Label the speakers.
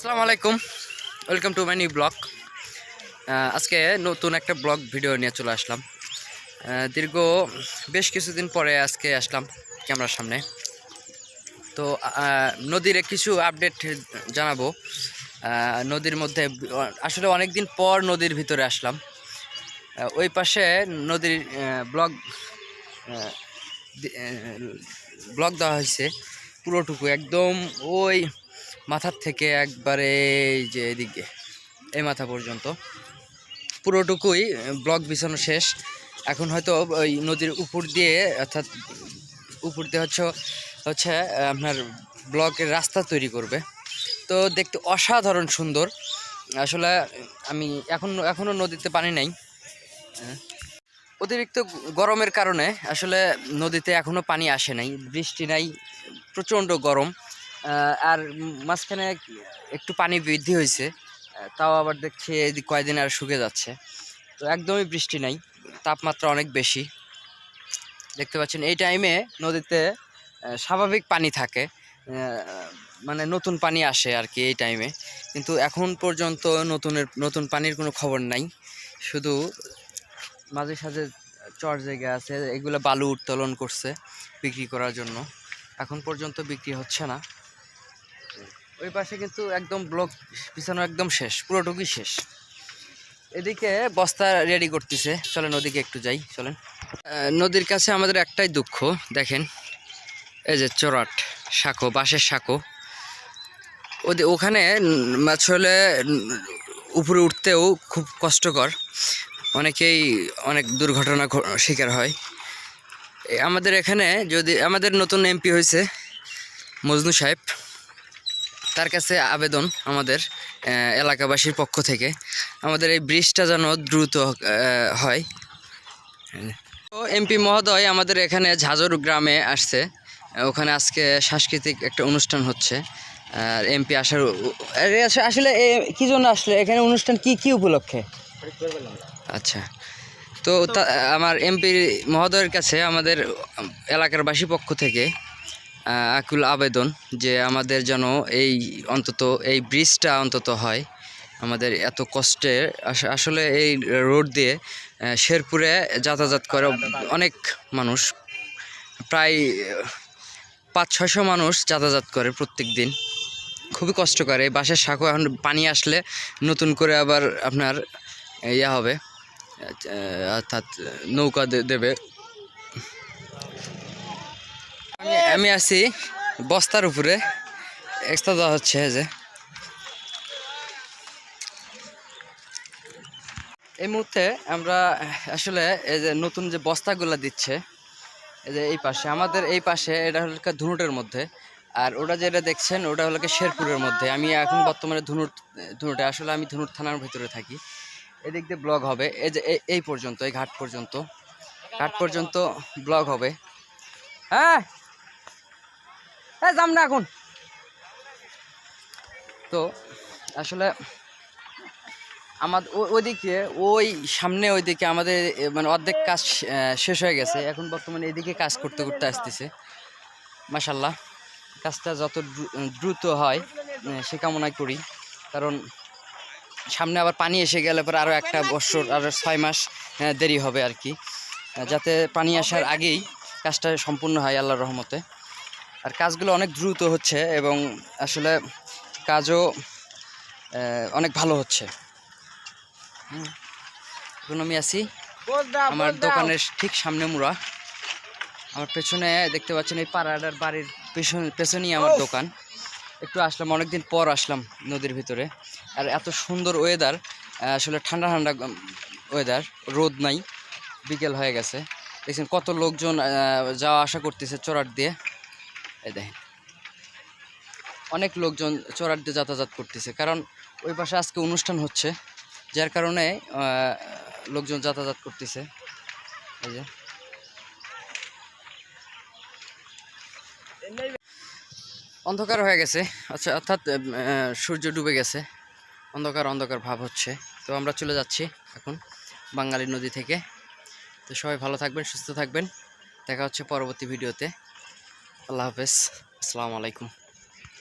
Speaker 1: আসসালামু আলাইকুম, welcome to my new blog. আজকে নতুন একটা ব্লগ ভিডিও নিয়ে চলে আসলাম। দীর্ঘ বেশ কিছুদিন পরে আজকে আসলাম ক্যামেরার সামনে। তো নদীর কিছু আপডেট জানাবো। নদীর মধ্যে আসলে অনেক দিন পর নদীর ভিতরে আসলাম। ওই পাশে নদীর ব্লগ ব্লগ দেওয়া হয়েছে পুরোটুকু, একদম ওই মাথার থেকে একবারে যে এদিকে এই মাথা পর্যন্ত পুরোটুকুই ব্লক বিছানো শেষ। এখন হয়তো ওই নদীর উপর দিয়ে, অর্থাৎ উপর দিয়ে হচ্ছে আপনার ব্লকের রাস্তা তৈরি করবে। তো দেখতে অসাধারণ সুন্দর। আসলে আমি এখনও নদীতে পানি নাই। অতিরিক্ত গরমের কারণে আসলে নদীতে এখনও পানি আসে নাই, বৃষ্টি নাই, প্রচণ্ড গরম। আর মাঝখানে একটু পানি বৃদ্ধি হয়েছে, তাও আবার দেখছি এই কয়েকদিন আর শুকিয়ে যাচ্ছে। তো একদমই বৃষ্টি নাই, তাপমাত্রা অনেক বেশি। দেখতে পাচ্ছেন এই টাইমে নদীতে স্বাভাবিক পানি থাকে, মানে নতুন পানি আসে আর কি এই টাইমে। কিন্তু এখন পর্যন্ত নতুন পানির কোনো খবর নাই। শুধু মাঝে সাঝে চর জায়গা আছে, এগুলো বালু উত্তোলন করছে বিক্রি করার জন্য। এখন পর্যন্ত বিক্রি হচ্ছে না। ওই পাশে কিন্তু একদম ব্লক পিছানো একদম শেষ, পুরোটুকুই শেষ। এদিকে বস্তা রেডি করতেছে। চলেন ওদিকে একটু যাই, চলেন। নদীর কাছে আমাদের একটাই দুঃখ, দেখেন এই যে চোরাট সাঁকো, বাঁশের সাঁকো, ওখানে আসলে উপরে উঠতেও খুব কষ্টকর, অনেকেই অনেক দুর্ঘটনা শিকার হয়। আমাদের এখানে যদি আমাদের নতুন এমপি হয়েছে মজনু সাহেব, তার কাছে আবেদন আমাদের এলাকাবাসীর পক্ষ থেকে, আমাদের এই ব্রিজটা যেন দ্রুত হয়। তো এমপি মহোদয় আমাদের এখানে ঝাজর গ্রামে আসছে, ওখানে আজকে সাংস্কৃতিক একটা অনুষ্ঠান হচ্ছে। আর এমপি আসার আসলে কি জন্য আসলে এখানে অনুষ্ঠান কি উপলক্ষে? আচ্ছা, তো আমার এমপি মহোদয়ের কাছে আমাদের এলাকারবাসী পক্ষ থেকে আকুল আবেদন যে আমাদের যেন অন্তত এই ব্রিজটা অন্তত হয়। আমাদের এত কষ্টে আসলে এই রোড দিয়ে শেরপুরে যাতায়াত করে অনেক মানুষ, প্রায় 500-600 মানুষ যাতায়াত করে প্রত্যেক দিন। খুবই কষ্ট করে। এই বাঁশের সাঁকো এখন পানি আসলে নতুন করে আবার আপনার হবে, অর্থাৎ নৌকা দেবে। আমি আছি বস্তার উপরে, এক্সট্রা দেওয়া হচ্ছে। যে এই মুহূর্তে আমরা আসলে এই যে নতুন যে বস্তাগুলো দিচ্ছে, এই যে এই পাশে আমাদের এই পাশে, এটা হলো ধুনুটের মধ্যে, আর ওটা যেটা দেখছেন ওটা হলো শেরপুরের মধ্যে। আমি এখন বর্তমানে ধুনুটে, আসলে আমি ধুনুট থানার ভিতরে থাকি। এদিক দিয়ে ব্লক হবে এই যে এই পর্যন্ত, এই ঘাট পর্যন্ত ব্লক হবে। হ্যাঁ যাম না এখন। তো আসলে আমাদের ওইদিকে, ওই সামনে ওইদিকে আমাদের মানে অর্ধেক কাজ শেষ হয়ে গেছে। এখন বর্তমানে এদিকে কাজ করতে আসতেছে। মাশাল্লাহ, কাজটা যত দ্রুত হয় সে কামনাই করি, কারণ সামনে আবার পানি এসে গেলে পরে আরও একটা বছর, আরও 6 মাস দেরি হবে আর কি, যাতে পানি আসার আগেই কাজটা সম্পূর্ণ হয় আল্লাহর রহমতে। আর কাজগুলো অনেক দ্রুত হচ্ছে এবং আসলে কাজও অনেক ভালো হচ্ছে। এখন আমি আছি আমার দোকানের ঠিক সামনে মুড়া। আমার পেছনে দেখতে পাচ্ছেন এই পাড়াটার বাড়ির পেছনেই আমার দোকান। একটু আসলাম, অনেকদিন পর আসলাম নদীর ভিতরে। আর এত সুন্দর ওয়েদার, আসলে ঠান্ডা ঠান্ডা ওয়েদার, রোদ নাই, বিকেল হয়ে গেছে। দেখছেন কত লোকজন যাওয়া আসা করতেছে চড়াট দিয়ে। এই দেখেন অনেক লোকজন চড়াট দিয়ে যাতায়াত করতেছে, কারণ ওই পাশে আজকে অনুষ্ঠান হচ্ছে, যার কারণে লোকজন যাতায়াত করতেছে। এই যে অন্ধকার হয়ে গেছে, আচ্ছা, অর্থাৎ সূর্য ডুবে গেছে, অন্ধকার ভাব হচ্ছে। তো আমরা চলে যাচ্ছি এখন বাঙালি নদী থেকে। তো সবাই ভালো থাকবেন, সুস্থ থাকবেন। দেখা হচ্ছে পরবর্তী ভিডিওতে। আল্লাহ হাফেজ, আসসালামু আলাইকুম।